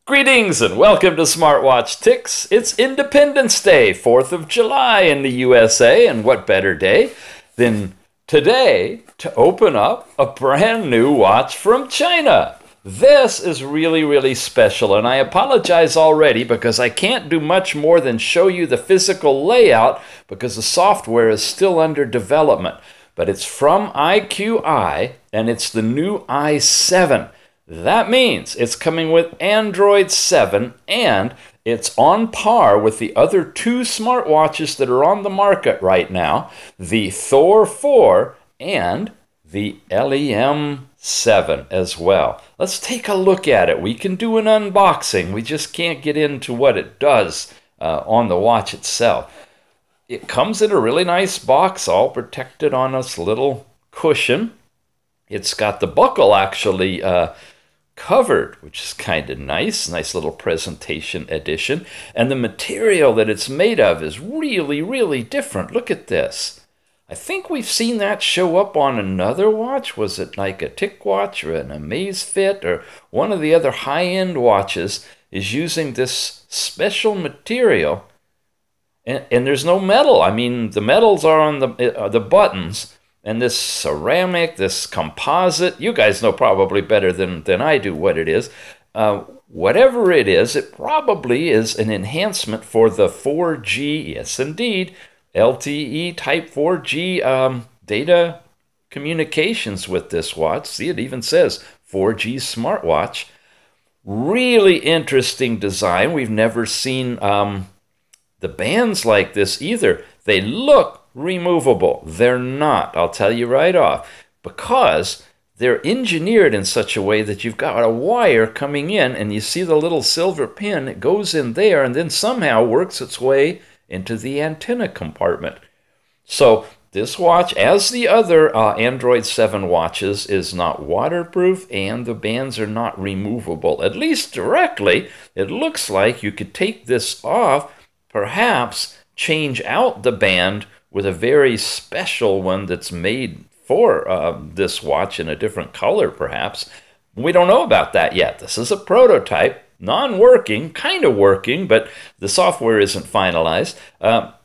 Greetings and welcome to Smartwatch Ticks. It's Independence Day, 4th of July in the USA, and what better day than today to open up a brand new watch from China. This is really special, and I apologize already because I can't do much more than show you the physical layout because the software is still under development. But it's from IQI, and it's the new i7. That means it's coming with Android 7, and it's on par with the other two smartwatches that are on the market right now, the THOR 4 and the LEM7 as well. Let's take a look at it. We can do an unboxing. We just can't get into what it does on the watch itself. It comes in a really nice box, all protected on this little cushion. It's got the buckle actually covered, which is kind of nice. Nice little presentation edition. And the material that it's made of is really different. Look at this. I think we've seen that show up on another watch. Was it like a TicWatch or an Amazfit or one of the other high-end watches is using this special material. And there's no metal. I mean, the metals are on the buttons. And this ceramic, this composite, you guys know probably better than I do what it is. Whatever it is, it probably is an enhancement for the 4G, yes indeed, LTE type 4G data communications with this watch. See, it even says 4G smartwatch. Really interesting design. We've never seen the bands like this either. They look removable. They're not, I'll tell you right off, because they're engineered in such a way that you've got a wire coming in and you see the little silver pin, it goes in there and then somehow works its way into the antenna compartment. So this watch, as the other Android 7 watches, is not waterproof and the bands are not removable, at least directly. It looks like you could take this off, perhaps change out the band with a very special one that's made for this watch in a different color, perhaps. We don't know about that yet. This is a prototype, non-working, kind of working, but the software isn't finalized.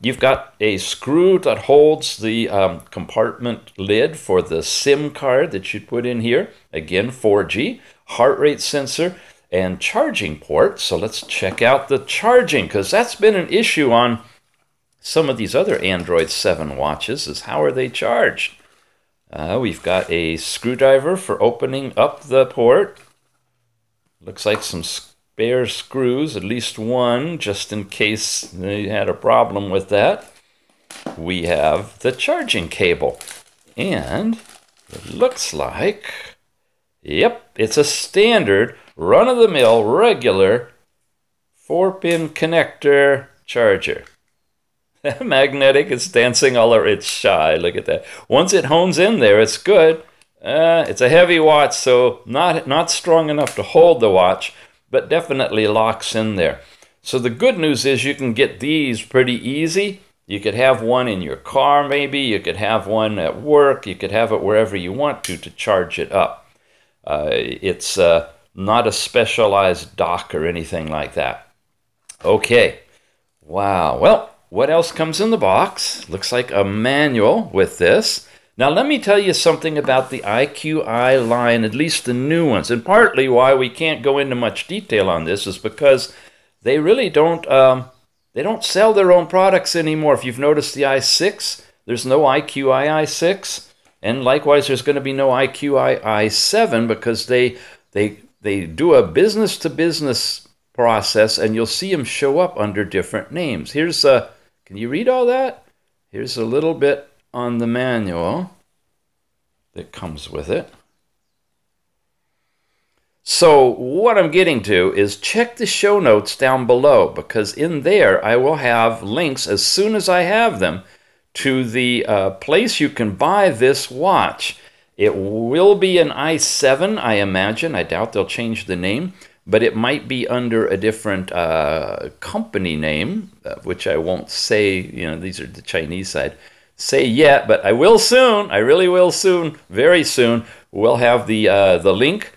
You've got a screw that holds the compartment lid for the SIM card that you put in here. Again, 4G, heart rate sensor, and charging port. So let's check out the charging, because that's been an issue on some of these other Android 7 watches, is how are they charged? We've got a screwdriver for opening up the port. Looks like some spare screws, at least one, just in case they had a problem with that. We have the charging cable. And it looks like, yep, it's a standard, run-of-the-mill, regular 4-pin connector charger. Magnetic, it's dancing all over. It's shy. Look at that. Once it hones in there, it's good. It's a heavy watch, so not strong enough to hold the watch, but definitely locks in there. So the good news is you can get these pretty easy. You could have one in your car, maybe. You could have one at work. You could have it wherever you want to charge it up. It's not a specialized dock or anything like that. Okay. Wow. Well, what else comes in the box? Looks like a manual with this. Now let me tell you something about the IQI line, at least the new ones. And partly why we can't go into much detail on this is because they really don't sell their own products anymore. If you've noticed the i6, there's no IQI i6. And likewise, there's going to be no IQI i7 because they do a business-to-business process, and you'll see them show up under different names. Here's a... Can you read all that? Here's a little bit on the manual that comes with it. So what I'm getting to is check the show notes down below, because in there I will have links as soon as I have them to the place you can buy this watch. It will be an i7, I imagine. I doubt they'll change the name. But it might be under a different company name, which I won't say, you know, these are the Chinese side, say yet, but I will soon. I really will soon, very soon. We'll have the link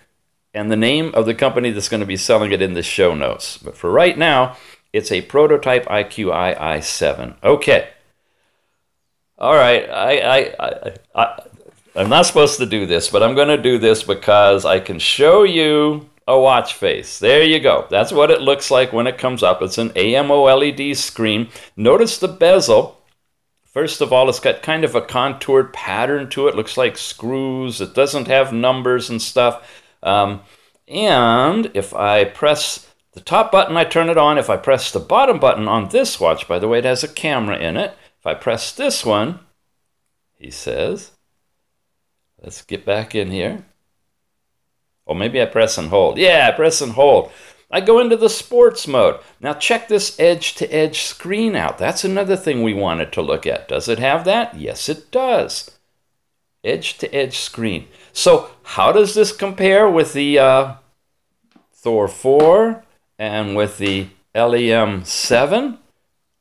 and the name of the company that's going to be selling it in the show notes. But for right now, it's a prototype IQI i7. Okay. All right. I'm not supposed to do this, but I'm going to do this because I can show you a watch face. There you go. That's what it looks like when it comes up. It's an AMOLED screen. Notice the bezel. First of all, it's got kind of a contoured pattern to it. Looks like screws. It doesn't have numbers and stuff. And if I press the top button, I turn it on. If I press the bottom button on this watch, by the way, it has a camera in it. If I press this one, he says, let's get back in here. Oh, maybe I press and hold. Yeah, I press and hold. I go into the sports mode. Now check this edge-to-edge screen out. That's another thing we wanted to look at. Does it have that? Yes, it does. Edge-to-edge screen. So how does this compare with the THOR 4 and with the LEM7?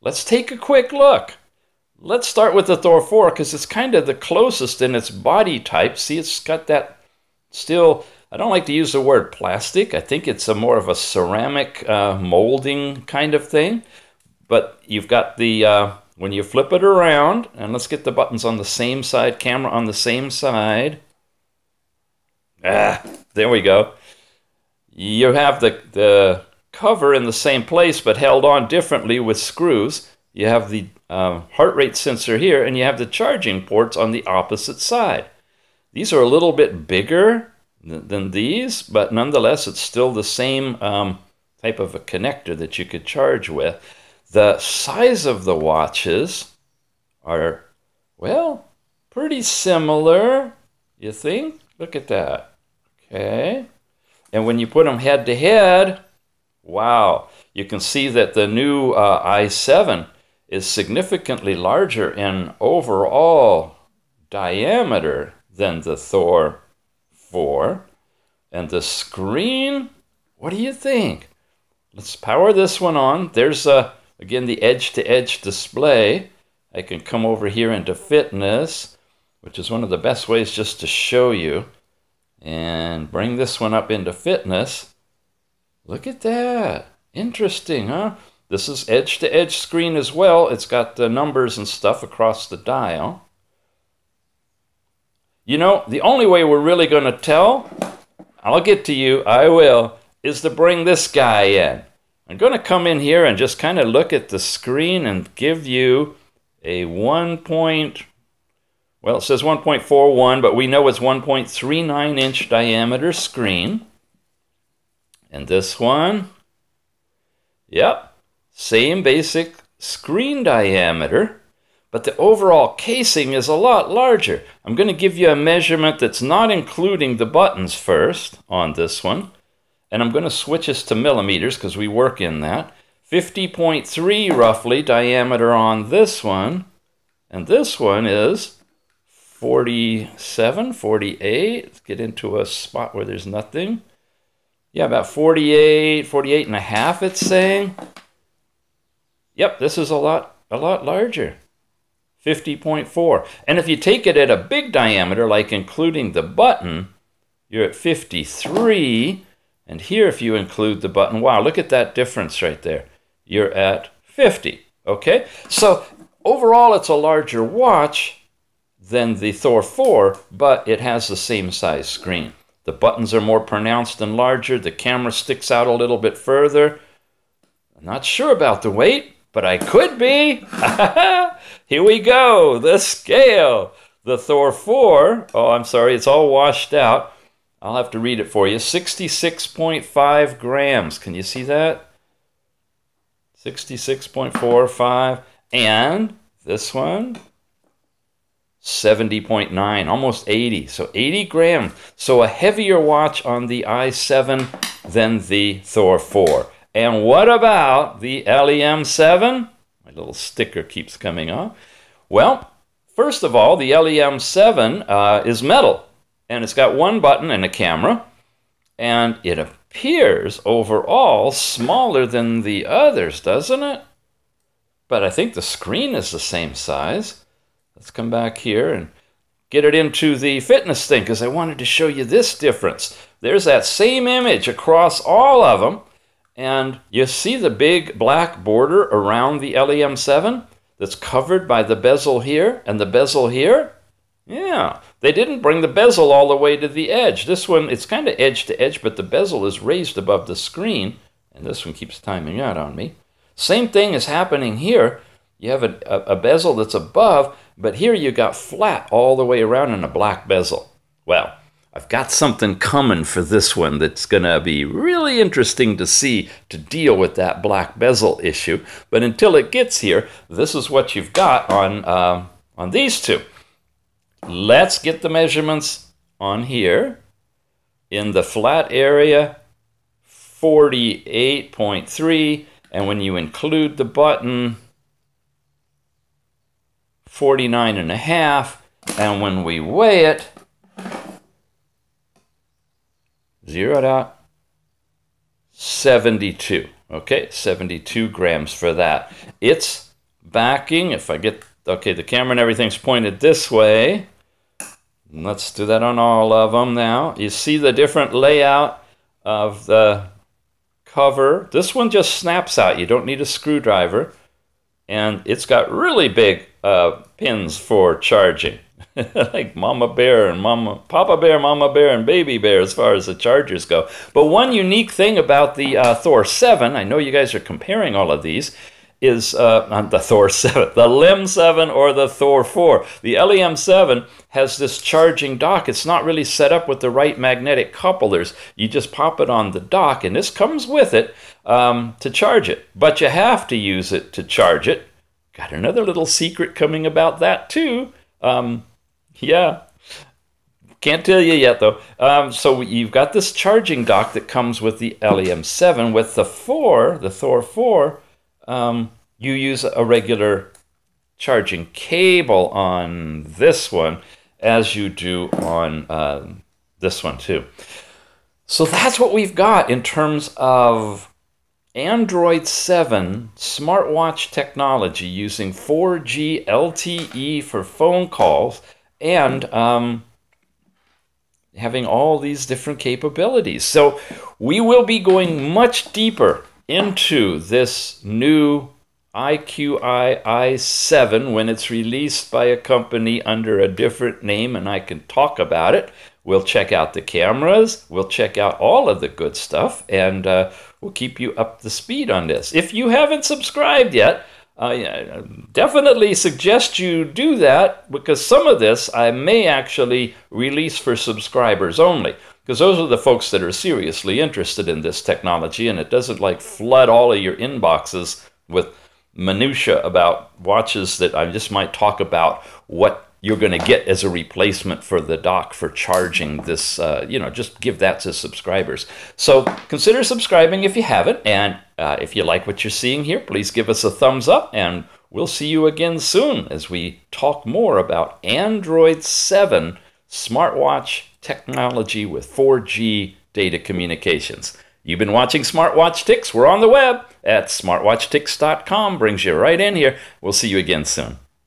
Let's take a quick look. Let's start with the THOR 4 because it's kind of the closest in its body type. See, it's got that still... I don't like to use the word plastic. I think it's a more of a ceramic molding kind of thing. But you've got the, when you flip it around, and let's get the buttons on the same side, camera on the same side. There we go. You have the cover in the same place, but held on differently with screws. You have the heart rate sensor here, and you have the charging ports on the opposite side. These are a little bit bigger than these, but nonetheless it's still the same type of a connector that you could charge with. The size of the watches are, well, pretty similar, you think? Look at that. Okay. And when you put them head to head, wow, you can see that the new i7 is significantly larger in overall diameter than the THOR 4. And the screen, what do you think? Let's power this one on. There's again the edge-to-edge display. I can come over here into fitness, which is one of the best ways just to show you, and bring this one up into fitness. Look at that. Interesting, huh? This is edge-to-edge screen as well. It's got the numbers and stuff across the dial. You know, the only way we're really going to tell, I'll get to you, I will, is to bring this guy in. I'm going to come in here and just kind of look at the screen and give you a well, it says 1.41, but we know it's 1.39 inch diameter screen. And this one, yep, same basic screen diameter. But the overall casing is a lot larger. I'm going to give you a measurement that's not including the buttons first on this one. And I'm going to switch this to millimeters because we work in that. 50.3 roughly diameter on this one. And this one is 47, 48. Let's get into a spot where there's nothing. Yeah, about 48, 48 and a half it's saying. Yep, this is a lot larger. 50.4. And if you take it at a big diameter, like including the button, you're at 53. And here, if you include the button, wow, look at that difference right there. You're at 50. Okay? So overall, it's a larger watch than the THOR 4, but it has the same size screen. The buttons are more pronounced and larger. The camera sticks out a little bit further. I'm not sure about the weight, but I could be. Here we go, the scale. The THOR 4, oh, I'm sorry, it's all washed out. I'll have to read it for you. 66.5 grams. Can you see that? 66.45. And this one, 70.9, almost 80. So 80 grams. So a heavier watch on the i7 than the THOR 4. And what about the LEM7? My little sticker keeps coming off. Well, first of all, the LEM7 is metal. And it's got one button and a camera. And it appears overall smaller than the others, doesn't it? But I think the screen is the same size. Let's come back here and get it into the fitness thing because I wanted to show you this difference. There's that same image across all of them, and you see the big black border around the LEM7 that's covered by the bezel here and the bezel here? Yeah, they didn't bring the bezel all the way to the edge. This one, it's kind of edge to edge, but the bezel is raised above the screen, and this one keeps timing out on me. Same thing is happening here. You have a bezel that's above, but here you got flat all the way around in a black bezel. Well, I've got something coming for this one that's going to be really interesting to see to deal with that black bezel issue. But until it gets here, this is what you've got on these two. Let's get the measurements on here. In the flat area, 48.3, and when you include the button, 49.5, and when we weigh it, zeroed out, 72. Okay, 72 grams for that. It's backing, if I get, okay, the camera and everything's pointed this way. Let's do that on all of them now. You see the different layout of the cover. This one just snaps out. You don't need a screwdriver. And it's got really big pins for charging. Like Mama Bear and Papa Bear, Mama Bear, and Baby Bear as far as the chargers go. But one unique thing about the THOR 7, I know you guys are comparing all of these, is not the THOR 7, the LEM7 or the THOR 4. The LEM7 has this charging dock. It's not really set up with the right magnetic couplers. You just pop it on the dock, and this comes with it to charge it. But you have to use it to charge it. Got another little secret coming about that too. Yeah, can't tell you yet though. So you've got this charging dock that comes with the LEM7. With the THOR 4, you use a regular charging cable on this one as you do on this one too. So that's what we've got in terms of Android 7 smartwatch technology using 4G LTE for phone calls and having all these different capabilities. So we will be going much deeper into this new IQI i7 when it's released by a company under a different name, and I can talk about it. We'll check out the cameras, we'll check out all of the good stuff, and we'll keep you up to speed on this. If you haven't subscribed yet, I definitely suggest you do that, because some of this I may actually release for subscribers only, because those are the folks that are seriously interested in this technology, and it doesn't like flood all of your inboxes with minutia about watches that I just might talk about what you're going to get as a replacement for the dock for charging this, just give that to subscribers. So consider subscribing if you haven't, and if you like what you're seeing here, please give us a thumbs up, and we'll see you again soon as we talk more about Android 7 smartwatch technology with 4G data communications. You've been watching Smartwatch Ticks. We're on the web at smartwatchtix.com. Brings you right in here. We'll see you again soon.